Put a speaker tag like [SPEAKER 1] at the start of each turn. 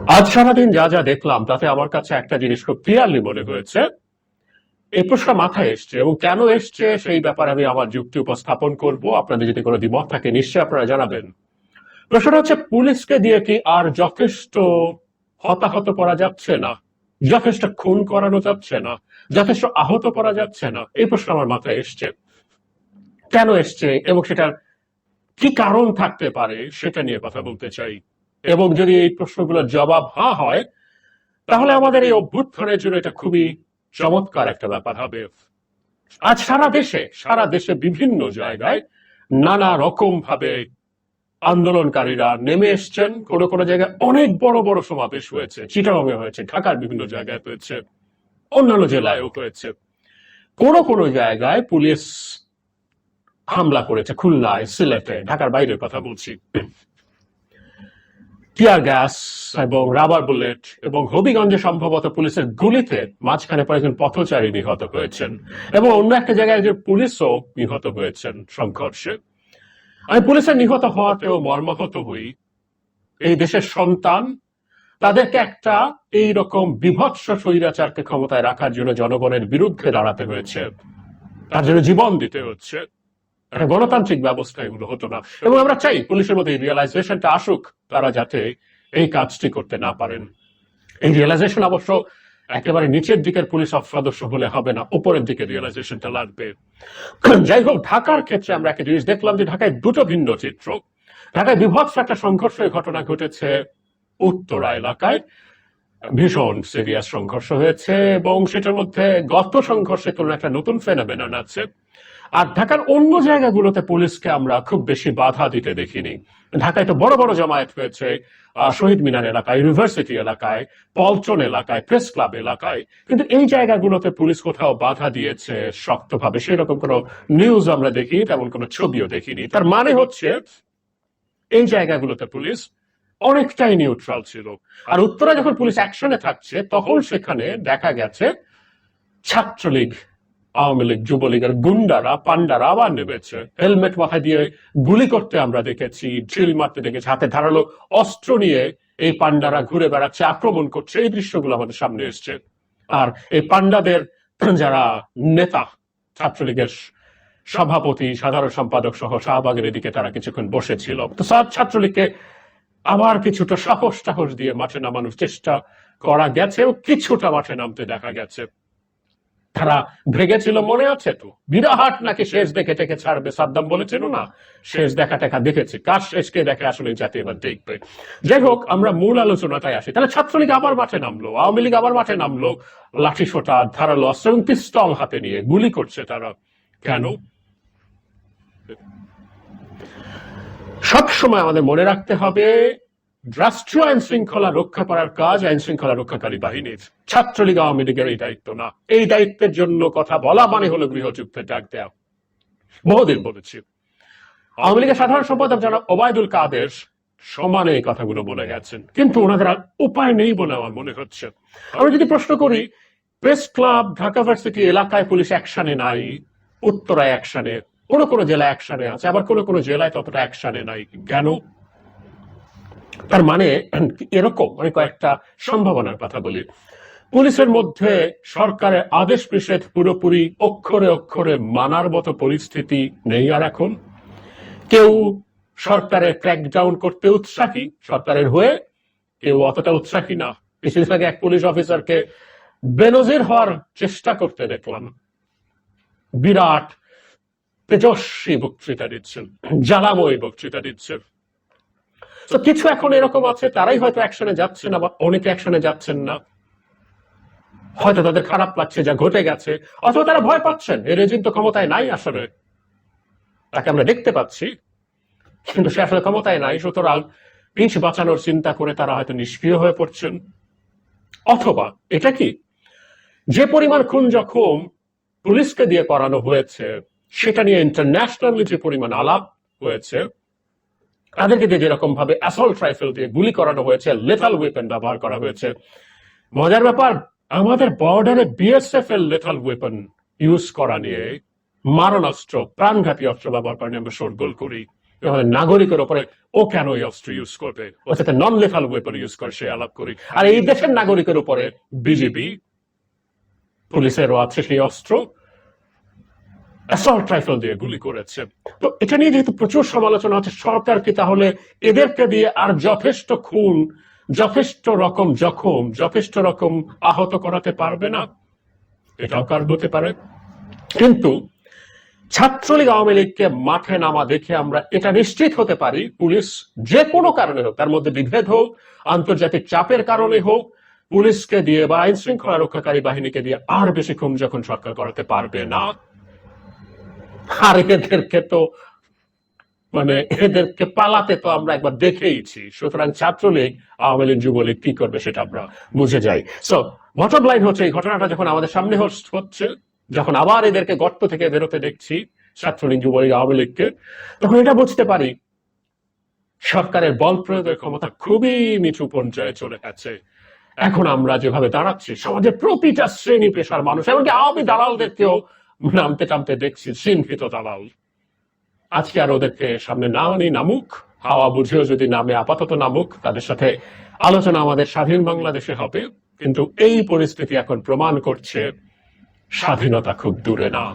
[SPEAKER 1] আজ সারাদিন যা যা দেখলাম তাতে আমার কাছে একটা জিনিস খুব ক্লিয়ারলি মনে হয়েছে। এই প্রশ্ন মাথায় এসছে এবং কেন এসছে সেই ব্যাপারে আমি আমার যুক্তি উপস্থাপন করব। আপনাদের যদি কোনো দ্বিমত থাকে নিশ্চয়ই আপনারা জানাবেন। প্রশ্নটা হচ্ছে, পুলিশকে দিয়ে কি আর যথেষ্ট হতাহত করা যাচ্ছে না, যথেষ্ট খুন করানো যাচ্ছে না, যথেষ্ট আহত করা যাচ্ছে না? এই প্রশ্ন আমার মাথায় এসছে। কেন এসছে এবং সেটার কি কারণ থাকতে পারে সেটা নিয়ে কথা বলতে চাই। এবং যদি এই প্রশ্নগুলোর জবাব হ্যাঁ হয়, তাহলে আমাদের এই অভ্যুত্থানের জন্য এটা খুবই চমৎকার একটা ব্যাপার হবে। আজ সারা দেশে বিভিন্ন জায়গায় নানা রকম ভাবে আন্দোলনকারীরা নেমে এসছেন। কোনো কোনো জায়গায় অনেক বড় বড় সমাবেশ হয়েছে, চিটাগংয়ে হয়েছে, ঢাকার বিভিন্ন জায়গায় হয়েছে, অন্যান্য জেলায়ও হয়েছে। কোনো কোনো জায়গায় পুলিশ হামলা করেছে, খুলনায়, সিলেটে, ঢাকার বাইরের কথা বলছি। টিয়ার গ্যাস এবং রাবার বুলেট এবং হবিগঞ্জে সম্ভবত পুলিশের গুলিতে মাঝখানে কয়েকজন পথচারী নিহত হয়েছেন এবং অন্য একটা জায়গায় যে পুলিশও নিহত হয়েছেন সংঘর্ষে। আমি পুলিশের নিহত হওয়াতেও মর্মাহত হই। এই দেশের সন্তান, তাদেরকে একটা এইরকম বিভৎস স্বৈরাচারকে ক্ষমতায় রাখার জন্য জনগণের বিরুদ্ধে দাঁড়াতে হয়েছে, তার জন্য জীবন দিতে হচ্ছে। একটা গণতান্ত্রিক ব্যবস্থা এগুলো হতো না। এবং আমরা চাই পুলিশের মধ্যে এই রিয়েলাইজেশনটা আসুক, তারা যাতে এই কাজটি করতে না পারেন। এই রিয়েলাইজেশন অবশ্য একেবারে নিচের দিকের পুলিশ সদস্য হলে হবে না, উপরের দিকে রিয়েলাইজেশনটা লাগবে। যাই হোক, ঢাকার ক্ষেত্রে আমরা একটা জিনিস দেখলাম যে ঢাকায় দুটো ভিন্ন চিত্র। ঢাকায় বিভৎস একটা সংঘর্ষের ঘটনা ঘটেছে উত্তরা এলাকায়। ভীষণ সিরিয়াস সংঘর্ষ হয়েছে এবং সেটার মধ্যে গত সংঘর্ষের তুলনায় একটা নতুন ফেনোমেনন আছে। আর ঢাকার অন্য জায়গাগুলোতে পুলিশকে আমরা খুব বেশি বাধা দিতে দেখিনি। ঢাকায় তো বড় বড় জমায়েত হয়েছে, শহীদ মিনার এলাকায়, ইউনিভার্সিটি এলাকায়, পল্টন এলাকায়, প্রেস ক্লাব এলাকায়। কিন্তু এই জায়গাগুলোতে পুলিশ কোথাও বাধা দিয়েছে শক্তভাবে সেরকম কোনো নিউজ আমরা দেখিনি, তেমন কোনো ছবিও দেখিনি। তার মানে হচ্ছে এই জায়গাগুলোতে পুলিশ অনেকটাই নিউট্রাল ছিল। আর উত্তরা যখন পুলিশ অ্যাকশনে থাকছে তখন সেখানে দেখা গেছে ছাত্রলীগ, আওয়ামী লীগ, যুবলীগের গুন্ডারা, পান্ডারা আবার নেমেছে। হেলমেট মাথায় দিয়ে গুলি করতে আমরা দেখেছি, ড্রিল মারতে দেখেছি, হাতে ধারালো অস্ত্র নিয়ে এই পান্ডারা ঘুরে বেড়াচ্ছে, আক্রমণ করছে। এই দৃশ্যগুলো আমাদের সামনে এসছে। আর এই পান্ডাদের যারা নেতা, ছাত্রলীগের সভাপতি, সাধারণ সম্পাদক সহ শাহবাগের এদিকে তারা কিছুক্ষণ বসেছিল। তো ছাত্রলীগকে আবার কিছুটা সাহস দিয়ে মাঠে নামানোর চেষ্টা করা গেছে ও কিছুটা মাঠে নামতে দেখা গেছে। তারা ভেগেছিল, মনে আছে তো, বিরাট নাকি শেষ দেখে টেকে ছাড়বে, সাদ্দাম বলেছিল না, শেষ দেখা টেকা দেখেছে, কার শেষকে দেখে আসলে জাতি এবার দেখবে। যাই হোক, আমরা মূল আলোচনাটাই আসি। তাহলে ছাত্রলীগ আবার মাঠে নামলো, আওয়ামী লীগ আবার মাঠে নামলো, লাঠি সোটা, ধারালো অস্ত্র এবং পিস্তল হাতে নিয়ে গুলি করছে তারা। কেন? সবসময় আমাদের মনে রাখতে হবে, রাষ্ট্রীয় আইন শৃঙ্খলা রক্ষা করার কাজ আইন শৃঙ্খলা রক্ষাকারী বাহিনীর। ছাত্রলীগ, আওয়ামী লীগের এই দায়িত্ব না। এই দায়িত্বের জন্য কথা বলা মানে হলো গৃহযুদ্ধে ডাক দেওয়া। বহুদিন বলেছি। আওয়ামী লীগের সাধারণ সম্পাদক জনাব ওবায়দুল কাদের সমানে এই কথাগুলো বলে গেছেন, কিন্তু ওনাদের উপায় নেই বলে আমার মনে হচ্ছে। আমরা যদি প্রশ্ন করি, প্রেস ক্লাব, ঢাকা ভার্সিটি এলাকায় পুলিশ অ্যাকশনে নাই, উত্তরায় অ্যাকশনে, কোনো কোনো জেলায় অ্যাকশনে আছে, আবার কোনো কোনো জেলায় ততটা অ্যাকশনে নাই, কেন? তার মানে এরকম আমি কয়েকটা সম্ভাবনার কথা বলি। পুলিশের মধ্যে সরকারের আদেশ নিষেধ পুরোপুরি অক্ষরে অক্ষরে মানার মতো পরিস্থিতি নেই আর এখন। কেউ সরকারের ক্র্যাকডাউন করতে উৎসাহী, সরকারের হয়ে, কেউ অতটা উৎসাহী না। কিছুদিন আগে এক পুলিশ অফিসারকে বেনজির হওয়ার চেষ্টা করতে দেখলাম। বিরাট তেজস্বী বক্তৃতা দিচ্ছেন, জ্বালাময়ী বক্তৃতা দিচ্ছেন। তো কিছু এখন এরকম আছে, তারাই হয়তো অ্যাকশনে যাচ্ছেন, আবার অনেকে অ্যাকশনে যাচ্ছেন না। হয়তো তাদের খারাপ লাগছে যা ঘটে গেছে, অথবা তারা ভয় পাচ্ছেন, এই রেজিম তো ক্ষমতায় নাই, আসলে তাকে আমরা দেখতে পাচ্ছি কিন্তু সে আসলে ক্ষমতায় নাই, সুতরাং পিঠ বাঁচানোর চিন্তা করে তারা হয়তো নিষ্ক্রিয় হয়ে পড়ছেন। অথবা এটা কি, যে পরিমাণ খুন জখম পুলিশকে দিয়ে করানো হয়েছে সেটা নিয়ে ইন্টারন্যাশনালি যে পরিমাণ আলাপ হয়েছে, তাদেরকে দিয়ে যেরকম ভাবে অ্যাসল্ট রাইফেল দিয়ে গুলি করানো হয়েছে, লেথাল ওয়েপন ব্যবহার করা হয়েছে। মজার ব্যাপার, আমাদের বর্ডারে বিএসএফ এর লেথাল ওয়েপন ইউজ করা নিয়ে, মারণাস্ত্র, প্রাণঘাতী অস্ত্র ব্যবহার করা নিয়ে আমরা শোরগোল করি। আমাদের নাগরিকের উপরে ও কেন এই অস্ত্র ইউজ করবে, ও যাতে নন লেথাল ওয়েপন ইউজ করে সে আলাপ করি। আর এই দেশের নাগরিকের উপরে বিজিবি পুলিশেরও আছে সেই অস্ত্র, অ্যাসল্ট রাইফেল দিয়ে গুলি করেছে। তো এটা নিয়ে যেহেতু প্রচুর সমালোচনা হচ্ছে, সরকার কি তাহলে এদেরকে দিয়ে আর যথেষ্ট খুন, যথেষ্ট রকম জখম, যথেষ্ট রকম আহত করাতে পারবে না? এটাও কারণ হতে পারে। কিন্তু ছাত্রলীগ আওয়ামী লীগকে মাঠে নামা দেখে আমরা এটা নিশ্চিত হতে পারি, পুলিশ যে কোনো কারণে হোক, তার মধ্যে বিভেদ হোক, আন্তর্জাতিক চাপের কারণে হোক, পুলিশকে দিয়ে বা আইন শৃঙ্খলা রক্ষাকারী বাহিনীকে দিয়ে আর বেশি খুন যখন সরকার করাতে পারবে না। আর এদেরকে তো মানে এদেরকে পালাতে তো আমরা একবার দেখেইছি। সুতরাং ছাত্রলীগ আওয়ামী লীগ যুবলীগ কি করবে সেটা আমরা বুঝে যাই। সো বটম লাইন হচ্ছে, এই ঘটনাটা যখন আমাদের সামনে হচ্ছে, যখন আবার এদেরকে গর্ত থেকে বেরোতে দেখছি ছাত্রলীগ যুবলীগ আওয়ামী লীগকে, তখন এটা বুঝতে পারি সরকারের বল প্রয়োগের ক্ষমতা খুবই নিচু পর্যায়ে চলে গেছে। এখন আমরা যেভাবে দাঁড়াচ্ছি, সমাজের প্রতিটা শ্রেণী পেশার মানুষ, এমনকি আওয়ামী দালালদেরকেও নামতে টামতে দেখছি, শৃঙ্খিত দালাল। আজকে আর ওদেরকে সামনে না আনি, নামুক, হাওয়া বুঝেও যদি নামে আপাতত নামুক, তাদের সাথে আলোচনা আমাদের স্বাধীন বাংলাদেশে হবে। কিন্তু এই পরিস্থিতি এখন প্রমাণ করছে স্বাধীনতা খুব দূরে না।